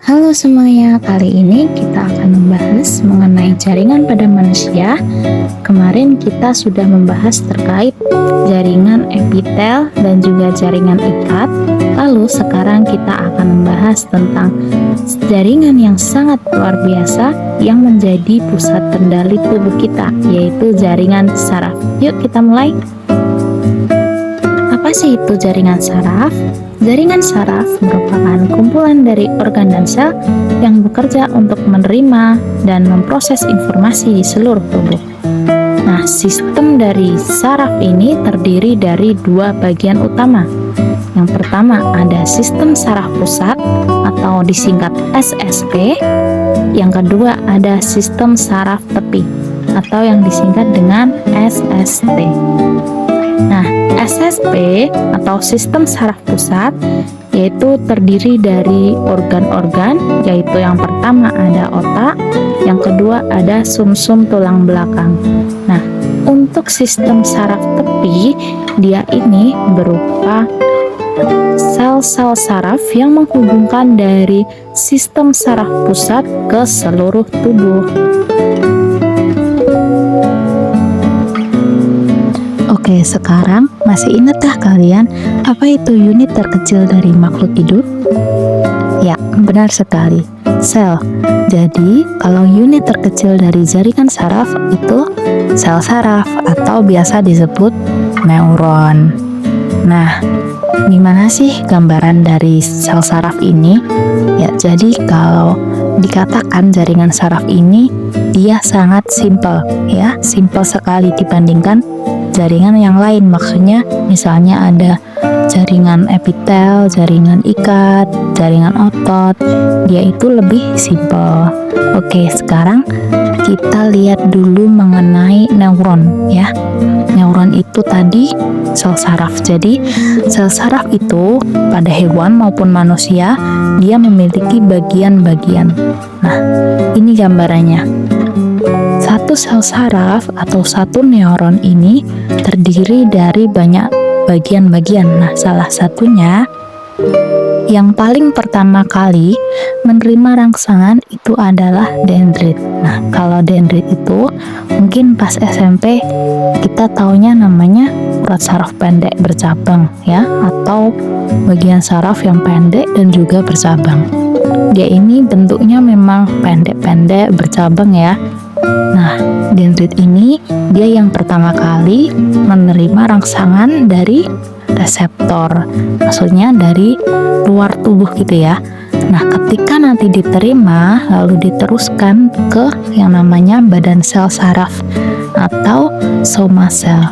Halo semuanya, kali ini kita akan membahas mengenai jaringan pada manusia. Kemarin kita sudah membahas terkait jaringan epitel dan juga jaringan ikat. Lalu sekarang kita akan membahas tentang jaringan yang sangat luar biasa yang menjadi pusat kendali tubuh kita, yaitu jaringan saraf. Yuk kita mulai. Apa sih itu jaringan saraf? Jaringan saraf merupakan kumpulan dari organ dan sel yang bekerja untuk menerima dan memproses informasi di seluruh tubuh. Nah, sistem dari saraf ini terdiri dari dua bagian utama. Yang pertama ada sistem saraf pusat atau disingkat SSP. Yang kedua ada sistem saraf tepi atau yang disingkat dengan SST. Nah, SSP atau sistem saraf pusat yaitu terdiri dari organ-organ, yaitu yang pertama ada otak, yang kedua ada sumsum tulang belakang. Nah, untuk sistem saraf tepi, dia ini berupa sel-sel saraf yang menghubungkan dari sistem saraf pusat ke seluruh tubuh. Oke, sekarang masih ingatkah kalian apa itu unit terkecil dari makhluk hidup? Ya, benar sekali, sel. Jadi, kalau unit terkecil dari jaringan saraf itu sel saraf atau biasa disebut neuron. Nah, gimana sih gambaran dari sel saraf ini? Ya, jadi kalau dikatakan jaringan saraf ini dia sangat simpel, ya, simpel sekali dibandingkan jaringan yang lain. Maksudnya misalnya ada jaringan epitel, jaringan ikat, jaringan otot, dia itu lebih simpel. Oke, sekarang kita lihat dulu mengenai neuron, ya. Neuron itu tadi sel saraf. Jadi sel saraf itu pada hewan maupun manusia dia memiliki bagian-bagian. Nah, ini gambarannya. Satu sel saraf atau satu neuron ini terdiri dari banyak bagian-bagian. Nah, salah satunya yang paling pertama kali menerima rangsangan itu adalah dendrit. Nah, kalau dendrit itu mungkin pas SMP kita taunya namanya urat saraf pendek bercabang, ya, atau bagian saraf yang pendek dan juga bercabang. Dia ini bentuknya memang pendek-pendek bercabang, ya. Nah, dendrit ini dia yang pertama kali menerima rangsangan dari reseptor, maksudnya dari luar tubuh gitu ya. Nah, ketika nanti diterima lalu diteruskan ke yang namanya badan sel saraf atau soma sel.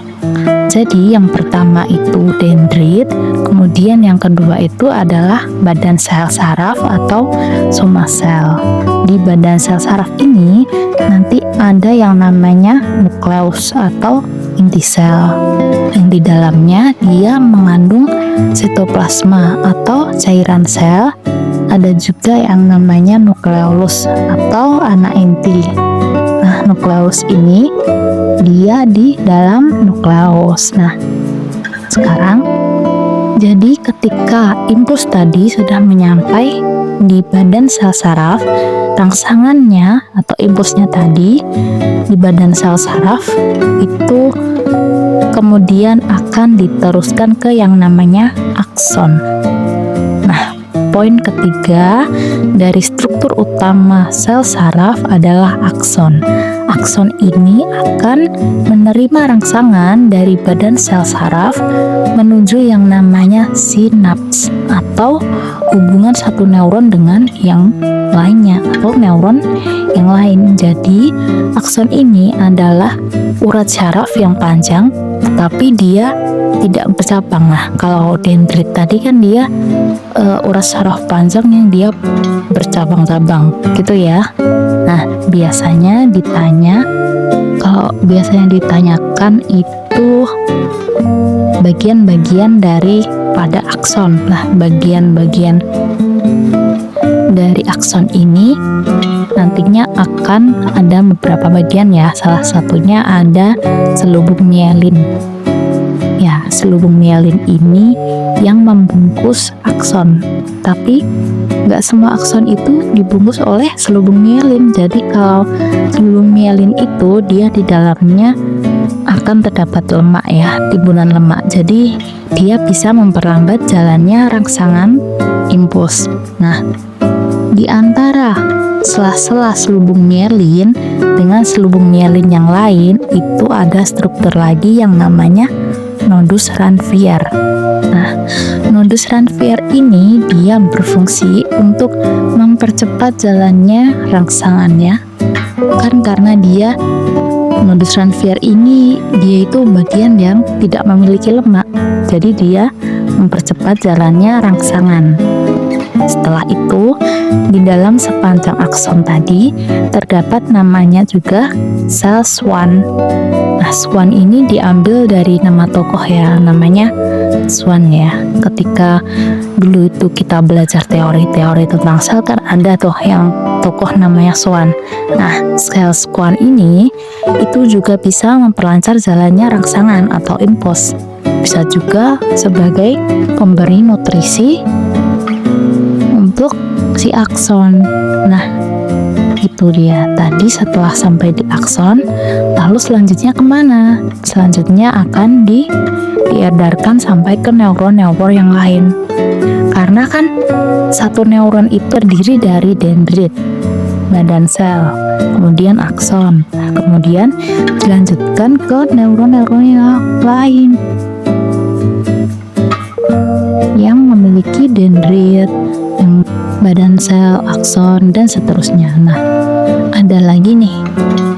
Jadi yang pertama itu dendrit, kemudian yang kedua itu adalah badan sel saraf atau soma sel. Di badan sel saraf ini nanti ada yang namanya nukleus atau inti sel. Yang di dalamnya dia mengandung sitoplasma atau cairan sel. Ada juga yang namanya nukleolus atau anak inti. Nah, nukleus ini dia di dalam nukleus. Nah, sekarang jadi ketika impuls tadi sudah menyampai di badan sel saraf, rangsangannya atau impulsnya tadi di badan sel saraf itu kemudian akan diteruskan ke yang namanya akson. Nah, poin ketiga dari struktur utama sel saraf adalah akson. Akson ini akan menerima rangsangan dari badan sel saraf menuju yang namanya sinaps atau hubungan satu neuron dengan yang lainnya atau neuron yang lain. Jadi akson ini adalah urat saraf yang panjang tetapi dia tidak bercabang. Nah, kalau dendrit tadi kan dia urat saraf panjang yang dia bercabang-cabang gitu ya. Nah, biasanya ditanyakan itu bagian-bagian dari pada akson. Nah, bagian-bagian dari akson ini nantinya akan ada beberapa bagian, ya. Salah satunya ada selubung mielin. Selubung mielin ini yang membungkus akson. Tapi nggak semua akson itu dibungkus oleh selubung mielin. Jadi kalau selubung mielin itu dia di dalamnya akan terdapat lemak ya, timbunan lemak. Jadi dia bisa memperlambat jalannya rangsangan impuls. Nah, di antara sela-sela selubung mielin dengan selubung mielin yang lain itu ada struktur lagi yang namanya nodus Ranvier. Nah, nodus Ranvier ini dia berfungsi untuk mempercepat jalannya rangsangannya. Kan karena dia nodus Ranvier ini dia itu bagian yang tidak memiliki lemak. Jadi dia mempercepat jalannya rangsangan. Setelah itu, di dalam sepanjang akson tadi terdapat namanya juga sel Schwann. Nah, Schwann ini diambil dari nama tokoh ya, namanya Schwann ya. Ketika dulu itu kita belajar teori-teori tentang sel kan ada tuh yang tokoh namanya Schwann. Nah, sel Schwann ini itu juga bisa memperlancar jalannya rangsangan atau impuls. Bisa juga sebagai pemberi nutrisi untuk si akson. Nah, itu dia tadi. Setelah sampai di akson, lalu selanjutnya kemana? Selanjutnya akan diedarkan sampai ke neuron-neuron yang lain. Karena kan satu neuron itu terdiri dari dendrit, badan sel, kemudian akson, kemudian dilanjutkan ke neuron-neuron yang lain yang memiliki dendrit, yang badan sel, akson, dan seterusnya. Nah, ada lagi nih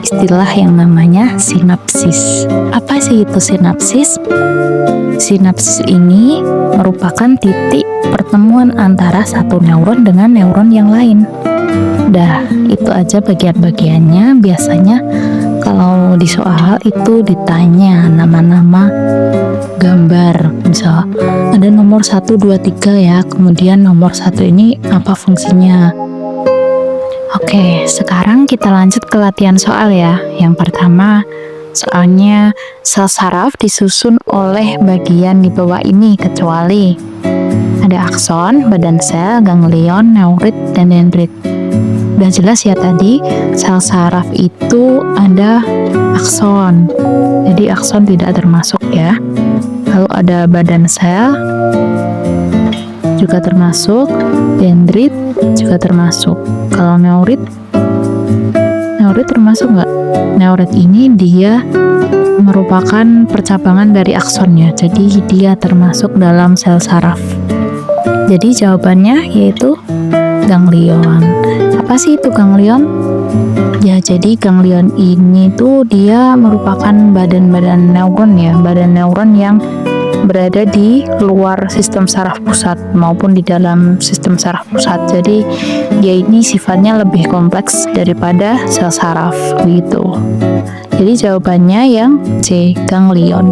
istilah yang namanya sinapsis. Apa sih itu sinapsis? Sinapsis ini merupakan titik pertemuan antara satu neuron dengan neuron yang lain. Dah, itu aja bagian-bagiannya. Biasanya kalau di soal itu ditanya nama-nama gambar, misal ada nomor 1, 2, 3 ya, kemudian nomor 1 ini apa fungsinya. Oke, sekarang kita lanjut ke latihan soal ya. Yang pertama, soalnya sel saraf disusun oleh bagian di bawah ini kecuali ada akson, badan sel, ganglion, neurit, dan dendrit. Udah jelas ya tadi, sel saraf itu ada akson. Jadi akson tidak termasuk ya. Lalu ada badan sel juga termasuk, dendrit juga termasuk. Kalau neurit termasuk nggak? Neurit ini dia merupakan percabangan dari aksonnya, jadi dia termasuk dalam sel saraf. Jadi jawabannya yaitu ganglion. Apa sih itu ganglion? Ya, jadi ganglion ini tuh dia merupakan badan-badan neuron ya, badan neuron yang berada di luar sistem saraf pusat maupun di dalam sistem saraf pusat. Jadi dia ini sifatnya lebih kompleks daripada sel saraf gitu. Jadi jawabannya yang C, ganglion.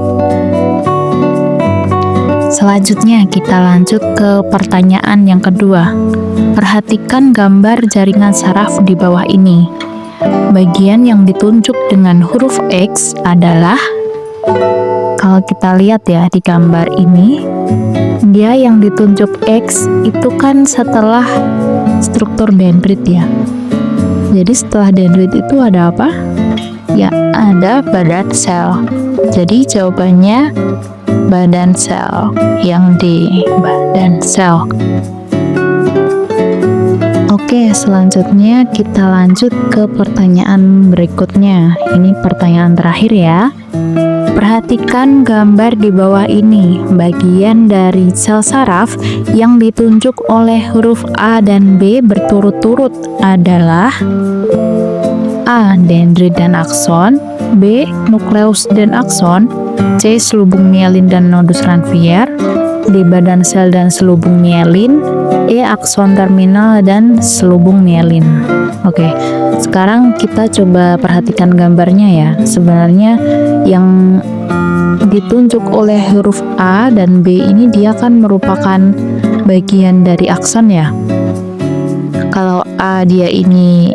Selanjutnya kita lanjut ke pertanyaan yang kedua. Perhatikan gambar jaringan saraf di bawah ini. Bagian yang ditunjuk dengan huruf X adalah, kalau kita lihat ya di gambar ini, dia yang ditunjuk X itu kan setelah struktur dendrit ya. Jadi setelah dendrit itu ada apa? Ya, ada badan sel. Jadi jawabannya badan sel, yang di badan sel. Oke, selanjutnya kita lanjut ke pertanyaan berikutnya. Ini pertanyaan terakhir ya. Perhatikan gambar di bawah ini. Bagian dari sel saraf yang ditunjuk oleh huruf A dan B berturut-turut adalah A. Dendrit dan akson, B. Nukleus dan akson, C. Selubung mielin dan nodus Ranvier, D. Badan sel dan selubung mielin, E. Akson terminal dan selubung mielin. Oke, sekarang kita coba perhatikan gambarnya ya. Sebenarnya yang ditunjuk oleh huruf A dan B ini dia kan merupakan bagian dari akson ya. Kalau A dia ini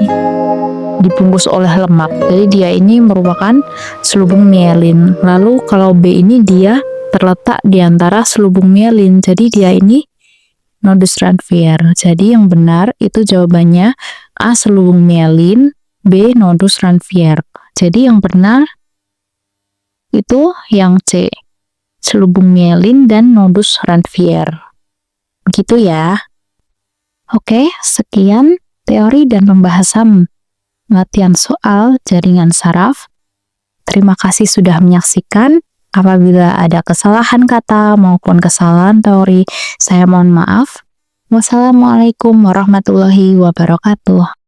dibungkus oleh lemak, jadi dia ini merupakan selubung mielin. Lalu kalau B ini dia terletak di antara selubung mielin, jadi dia ini nodus Ranvier. Jadi yang benar itu jawabannya A. selubung mielin, B. nodus Ranvier. Jadi yang benar itu yang C. selubung mielin dan nodus Ranvier. Begitu ya. Oke, sekian teori dan pembahasan latihan soal jaringan saraf. Terima kasih sudah menyaksikan. Apabila ada kesalahan kata maupun kesalahan teori, saya mohon maaf. Wassalamualaikum warahmatullahi wabarakatuh.